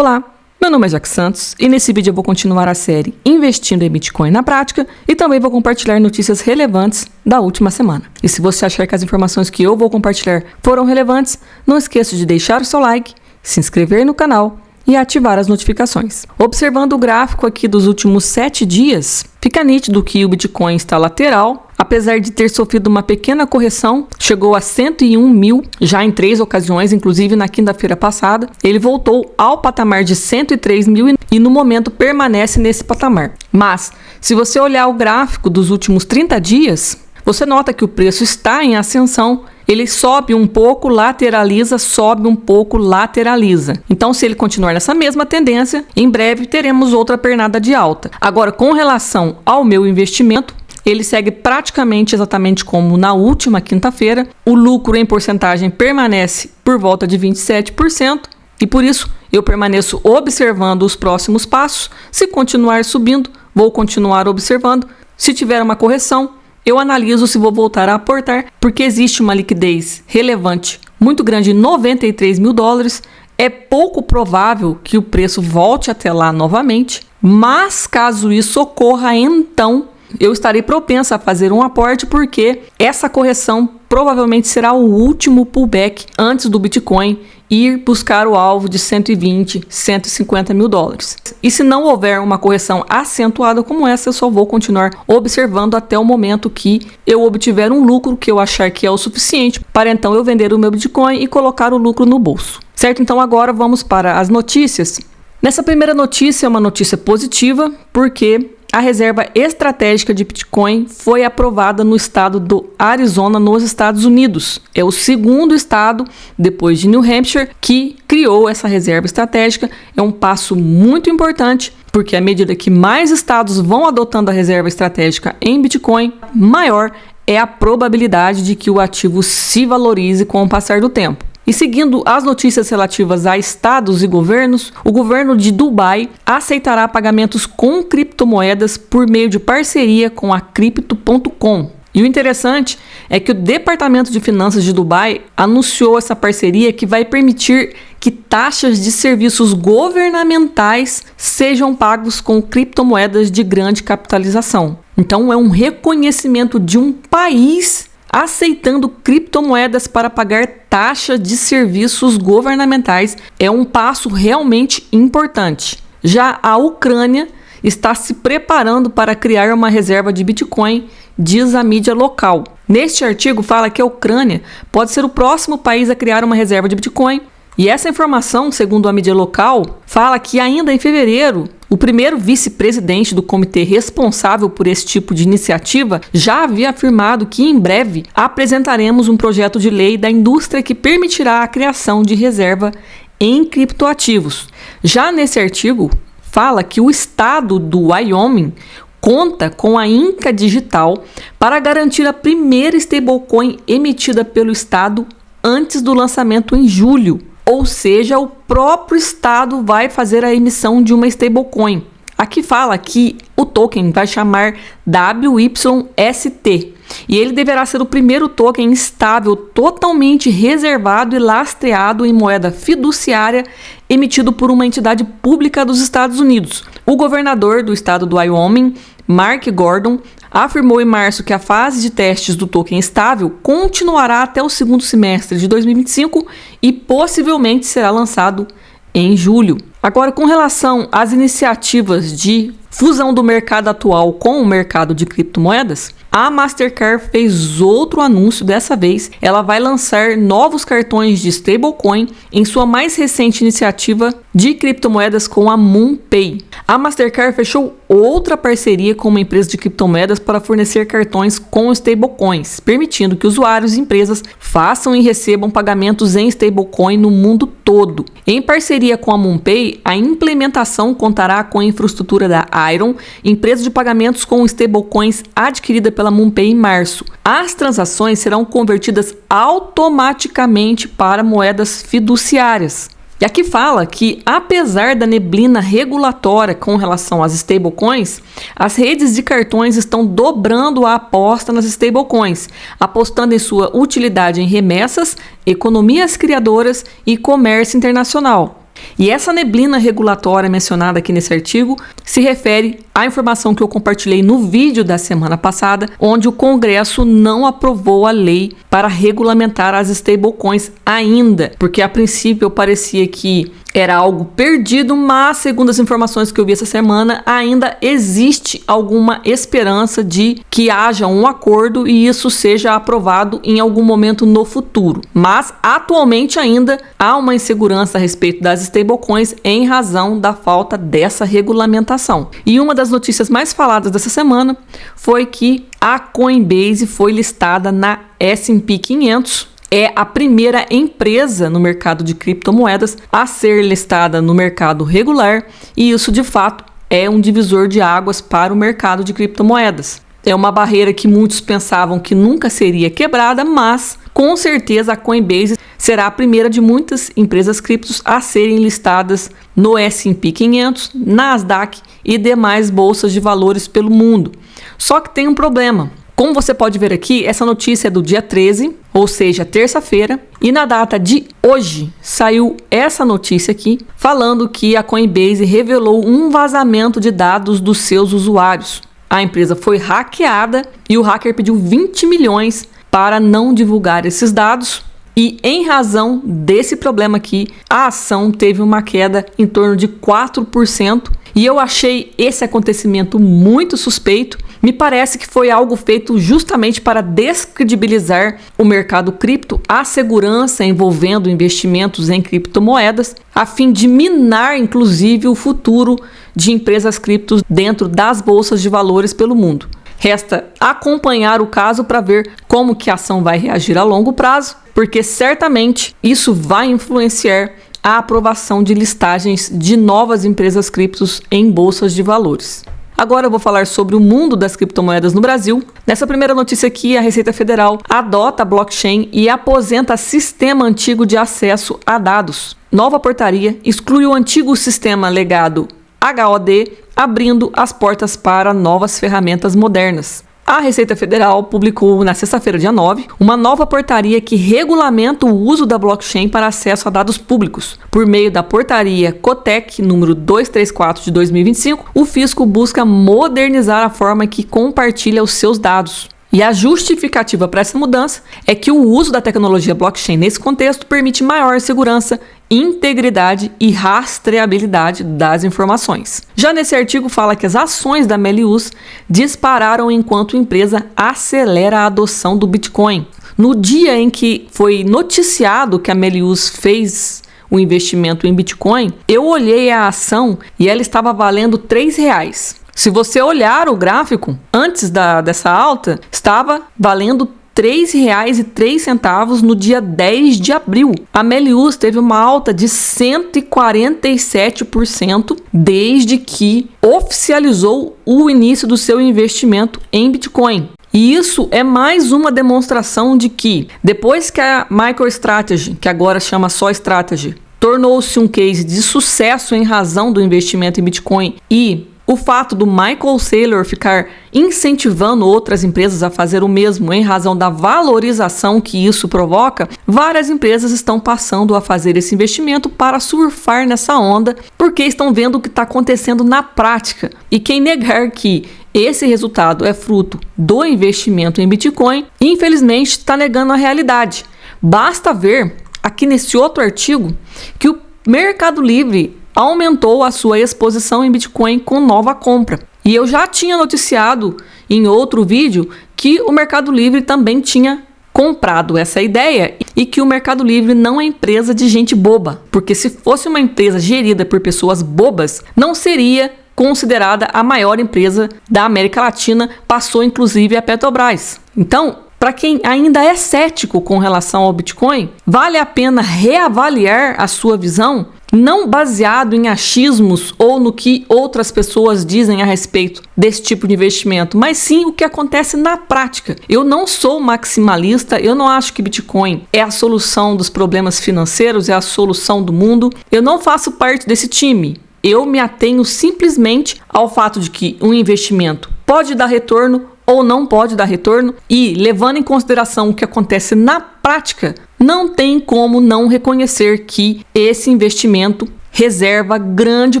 Olá, meu nome é Jack Santos e nesse vídeo eu vou continuar a série Investindo em Bitcoin na Prática e também vou compartilhar notícias relevantes da última semana. E se você achar que as informações que eu vou compartilhar foram relevantes, não esqueça de deixar o seu like, se inscrever no canal e ativar as notificações. Observando o gráfico aqui dos últimos 7 dias, fica nítido que o Bitcoin está lateral. Apesar de ter sofrido uma pequena correção, chegou a 101 mil já em 3 ocasiões, inclusive na quinta-feira passada. Ele voltou ao patamar de 103 mil e no momento permanece nesse patamar. Mas, se você olhar o gráfico dos últimos 30 dias, você nota que o preço está em ascensão. Ele sobe um pouco, lateraliza, sobe um pouco, lateraliza. Então, se ele continuar nessa mesma tendência, em breve teremos outra pernada de alta. Agora, com relação ao meu investimento, ele segue praticamente exatamente como na última quinta-feira. O lucro em porcentagem permanece por volta de 27% e por isso eu permaneço observando os próximos passos. Se continuar subindo, vou continuar observando. Se tiver uma correção, eu analiso se vou voltar a aportar, porque existe uma liquidez relevante muito grande, 93 mil dólares. É pouco provável que o preço volte até lá novamente, mas caso isso ocorra, então eu estarei propensa a fazer um aporte, porque essa correção provavelmente será o último pullback antes do Bitcoin ir buscar o alvo de 120, 150 mil dólares. E se não houver uma correção acentuada como essa, eu só vou continuar observando até o momento que eu obtiver um lucro que eu achar que é o suficiente para então eu vender o meu Bitcoin e colocar o lucro no bolso. Certo? Então agora vamos para as notícias. Nessa primeira notícia é uma notícia positiva, porque a reserva estratégica de Bitcoin foi aprovada no estado do Arizona, nos Estados Unidos. É o segundo estado, depois de New Hampshire, que criou essa reserva estratégica. É um passo muito importante, porque à medida que mais estados vão adotando a reserva estratégica em Bitcoin, maior é a probabilidade de que o ativo se valorize com o passar do tempo. E seguindo as notícias relativas a estados e governos, o governo de Dubai aceitará pagamentos com criptomoedas por meio de parceria com a Crypto.com. E o interessante é que o Departamento de Finanças de Dubai anunciou essa parceria que vai permitir que taxas de serviços governamentais sejam pagos com criptomoedas de grande capitalização. Então é um reconhecimento de um país aceitando criptomoedas para pagar taxa de serviços governamentais. É um passo realmente importante. Já a Ucrânia está se preparando para criar uma reserva de Bitcoin, diz a mídia local. Neste artigo fala que a Ucrânia pode ser o próximo país a criar uma reserva de Bitcoin. E essa informação, segundo a mídia local, fala que ainda em fevereiro, o primeiro vice-presidente do comitê responsável por esse tipo de iniciativa já havia afirmado que em breve apresentaremos um projeto de lei da indústria que permitirá a criação de reserva em criptoativos. Já nesse artigo, fala que o estado do Wyoming conta com a Inca Digital para garantir a primeira stablecoin emitida pelo estado antes do lançamento em julho. Ou seja, o próprio estado vai fazer a emissão de uma stablecoin. Aqui fala que o token vai chamar WYST e ele deverá ser o primeiro token estável totalmente reservado e lastreado em moeda fiduciária emitido por uma entidade pública dos Estados Unidos. O governador do estado do Wyoming, Mark Gordon, afirmou em março que a fase de testes do token estável continuará até o segundo semestre de 2025 e possivelmente será lançado em julho. Agora, com relação às iniciativas de fusão do mercado atual com o mercado de criptomoedas, a Mastercard fez outro anúncio. Dessa vez, ela vai lançar novos cartões de stablecoin em sua mais recente iniciativa de criptomoedas com a MoonPay. A Mastercard fechou outra parceria com uma empresa de criptomoedas para fornecer cartões com stablecoins, permitindo que usuários e empresas façam e recebam pagamentos em stablecoin no mundo todo. Em parceria com a MoonPay, a implementação contará com a infraestrutura da Iron, empresa de pagamentos com stablecoins adquirida pela MoonPay em março. As transações serão convertidas automaticamente para moedas fiduciárias. E aqui fala que, apesar da neblina regulatória com relação às stablecoins, as redes de cartões estão dobrando a aposta nas stablecoins, apostando em sua utilidade em remessas, economias criadoras e comércio internacional. E essa neblina regulatória mencionada aqui nesse artigo se refere à informação que eu compartilhei no vídeo da semana passada, onde o Congresso não aprovou a lei para regulamentar as stablecoins ainda, porque a princípio parecia que era algo perdido, mas segundo as informações que eu vi essa semana, ainda existe alguma esperança de que haja um acordo e isso seja aprovado em algum momento no futuro. Mas atualmente ainda há uma insegurança a respeito das stablecoins em razão da falta dessa regulamentação. E uma das notícias mais faladas dessa semana foi que a Coinbase foi listada na S&P 500. É a primeira empresa no mercado de criptomoedas a ser listada no mercado regular e isso, de fato, é um divisor de águas para o mercado de criptomoedas. É uma barreira que muitos pensavam que nunca seria quebrada, mas com certeza a Coinbase será a primeira de muitas empresas criptos a serem listadas no S&P 500, Nasdaq e demais bolsas de valores pelo mundo. Só que tem um problema. Como você pode ver aqui, essa notícia é do dia 13, ou seja, terça-feira, e na data de hoje saiu essa notícia aqui, falando que a Coinbase revelou um vazamento de dados dos seus usuários. A empresa foi hackeada e o hacker pediu 20 milhões para não divulgar esses dados. E em razão desse problema aqui, a ação teve uma queda em torno de 4%. E eu achei esse acontecimento muito suspeito. Me parece que foi algo feito justamente para descredibilizar o mercado cripto, a segurança envolvendo investimentos em criptomoedas, a fim de minar, inclusive, o futuro de empresas criptos dentro das bolsas de valores pelo mundo. Resta acompanhar o caso para ver como que a ação vai reagir a longo prazo, porque certamente isso vai influenciar a aprovação de listagens de novas empresas criptos em bolsas de valores. Agora eu vou falar sobre o mundo das criptomoedas no Brasil. Nessa primeira notícia aqui, a Receita Federal adota a blockchain e aposenta sistema antigo de acesso a dados. Nova portaria exclui o antigo sistema legado HOD, abrindo as portas para novas ferramentas modernas. A Receita Federal publicou na sexta-feira, dia 9, uma nova portaria que regulamenta o uso da blockchain para acesso a dados públicos. Por meio da portaria COTEC número 234 de 2025, o fisco busca modernizar a forma que compartilha os seus dados. E a justificativa para essa mudança é que o uso da tecnologia blockchain nesse contexto permite maior segurança, integridade e rastreabilidade das informações. Já nesse artigo fala que as ações da Melius dispararam enquanto a empresa acelera a adoção do Bitcoin. No dia em que foi noticiado que a Melius fez o investimento em Bitcoin, eu olhei a ação e ela estava valendo R$3. Se você olhar o gráfico, antes dessa alta, estava valendo R$3,03 no dia 10 de abril. A Melius teve uma alta de 147% desde que oficializou o início do seu investimento em Bitcoin. E isso é mais uma demonstração de que, depois que a MicroStrategy, que agora chama só Strategy, tornou-se um case de sucesso em razão do investimento em Bitcoin e o fato do Michael Saylor ficar incentivando outras empresas a fazer o mesmo em razão da valorização que isso provoca, várias empresas estão passando a fazer esse investimento para surfar nessa onda, porque estão vendo o que está acontecendo na prática. E quem negar que esse resultado é fruto do investimento em Bitcoin, infelizmente está negando a realidade. Basta ver aqui nesse outro artigo que o Mercado Livre aumentou a sua exposição em Bitcoin com nova compra. E eu já tinha noticiado em outro vídeo que o Mercado Livre também tinha comprado essa ideia e que o Mercado Livre não é empresa de gente boba, porque se fosse uma empresa gerida por pessoas bobas, não seria considerada a maior empresa da América Latina, passou inclusive a Petrobras. Então, para quem ainda é cético com relação ao Bitcoin, vale a pena reavaliar a sua visão, não baseado em achismos ou no que outras pessoas dizem a respeito desse tipo de investimento, mas sim o que acontece na prática. Eu não sou maximalista, eu não acho que Bitcoin é a solução dos problemas financeiros, é a solução do mundo. Eu não faço parte desse time. Eu me atenho simplesmente ao fato de que um investimento pode dar retorno ou não pode dar retorno e, levando em consideração o que acontece na prática, não tem como não reconhecer que esse investimento reserva grande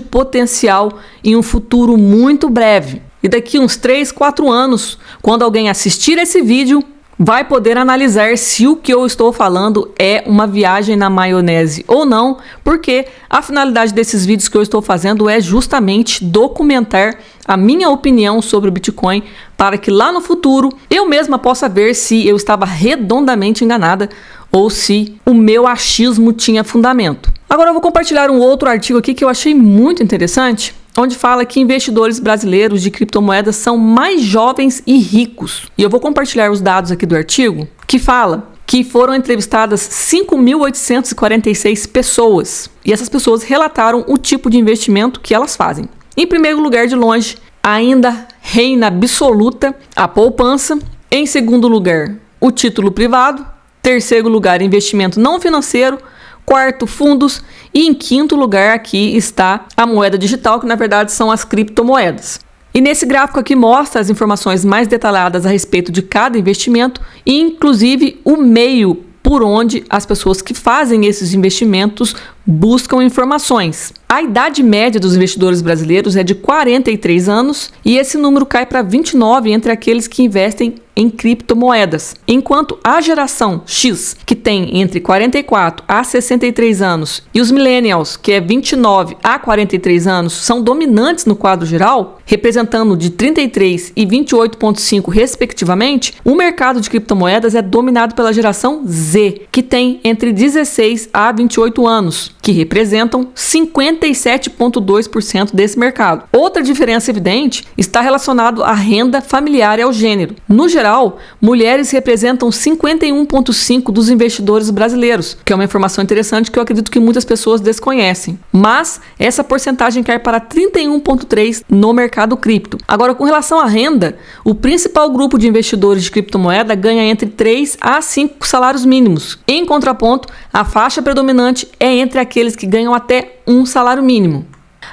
potencial em um futuro muito breve. E daqui uns 3, 4 anos, quando alguém assistir esse vídeo, vai poder analisar se o que eu estou falando é uma viagem na maionese ou não, porque a finalidade desses vídeos que eu estou fazendo é justamente documentar a minha opinião sobre o Bitcoin, para que lá no futuro eu mesma possa ver se eu estava redondamente enganada ou se o meu achismo tinha fundamento. Agora eu vou compartilhar um outro artigo aqui que eu achei muito interessante, onde fala que investidores brasileiros de criptomoedas são mais jovens e ricos. E eu vou compartilhar os dados aqui do artigo, que fala que foram entrevistadas 5.846 pessoas. E essas pessoas relataram o tipo de investimento que elas fazem. Em primeiro lugar, de longe, ainda reina absoluta a poupança. Em segundo lugar, o título privado. Terceiro lugar, investimento não financeiro. Quarto, fundos. E em quinto lugar aqui está a moeda digital, que na verdade são as criptomoedas. E nesse gráfico aqui mostra as informações mais detalhadas a respeito de cada investimento e inclusive o meio por onde as pessoas que fazem esses investimentos buscam informações. A idade média dos investidores brasileiros é de 43 anos e esse número cai para 29 entre aqueles que investem em criptomoedas, enquanto a geração X, que tem entre 44 a 63 anos, e os millennials, que é 29 a 43 anos, são dominantes no quadro geral, representando de 33 e 28,5 respectivamente, o mercado de criptomoedas é dominado pela geração Z, que tem entre 16 a 28 anos, que representam 57,2% desse mercado. Outra diferença evidente está relacionada à renda familiar e ao gênero. No geral, mulheres representam 51,5% dos investidores brasileiros, que é uma informação interessante que eu acredito que muitas pessoas desconhecem. Mas essa porcentagem cai para 31,3% no mercado cripto. Agora, com relação à renda, o principal grupo de investidores de criptomoeda ganha entre 3 a 5 salários mínimos. Em contraponto, a faixa predominante é entre aqueles que ganham até um salário mínimo.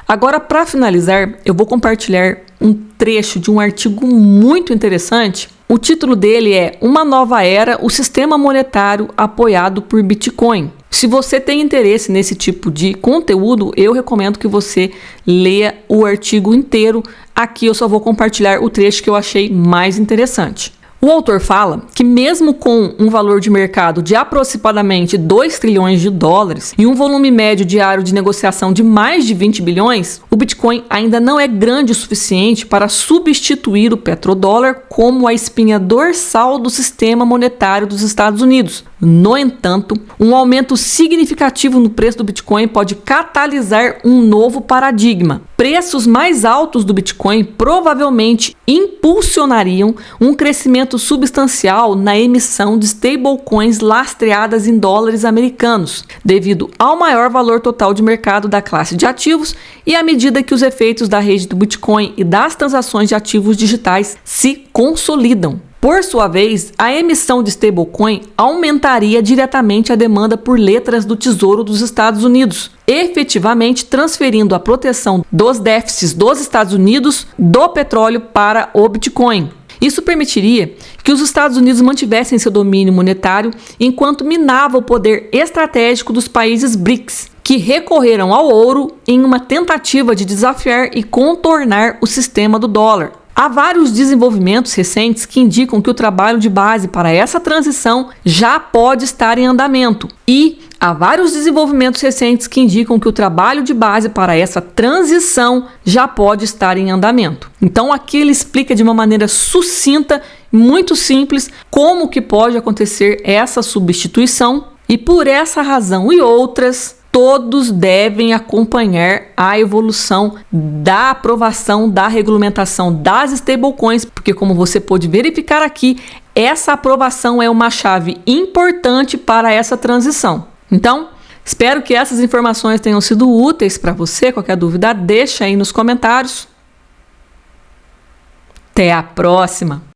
Agora, para finalizar, eu vou compartilhar um trecho de um artigo muito interessante. O título dele é Uma Nova Era, o Sistema Monetário Apoiado por Bitcoin. Se você tem interesse nesse tipo de conteúdo, eu recomendo que você leia o artigo inteiro. Aqui eu só vou compartilhar o trecho que eu achei mais interessante. O autor fala que mesmo com um valor de mercado de aproximadamente 2 trilhões de dólares e um volume médio diário de negociação de mais de 20 bilhões, o Bitcoin ainda não é grande o suficiente para substituir o petrodólar como a espinha dorsal do sistema monetário dos Estados Unidos. No entanto, um aumento significativo no preço do Bitcoin pode catalisar um novo paradigma. Preços mais altos do Bitcoin provavelmente impulsionariam um crescimento substancial na emissão de stablecoins lastreadas em dólares americanos, devido ao maior valor total de mercado da classe de ativos e à medida que os efeitos da rede do Bitcoin e das transações de ativos digitais se consolidam. Por sua vez, a emissão de stablecoin aumentaria diretamente a demanda por letras do Tesouro dos Estados Unidos, efetivamente transferindo a proteção dos déficits dos Estados Unidos do petróleo para o Bitcoin. Isso permitiria que os Estados Unidos mantivessem seu domínio monetário enquanto minava o poder estratégico dos países BRICS, que recorreram ao ouro em uma tentativa de desafiar e contornar o sistema do dólar. Há vários desenvolvimentos recentes que indicam que o trabalho de base para essa transição já pode estar em andamento. E há vários desenvolvimentos recentes que indicam que o trabalho de base para essa transição já pode estar em andamento. Então aqui ele explica de uma maneira sucinta, muito simples, como que pode acontecer essa substituição. E por essa razão e outras, todos devem acompanhar a evolução da aprovação da regulamentação das stablecoins, porque como você pode verificar aqui, essa aprovação é uma chave importante para essa transição. Então, espero que essas informações tenham sido úteis para você. Qualquer dúvida, deixa aí nos comentários. Até a próxima!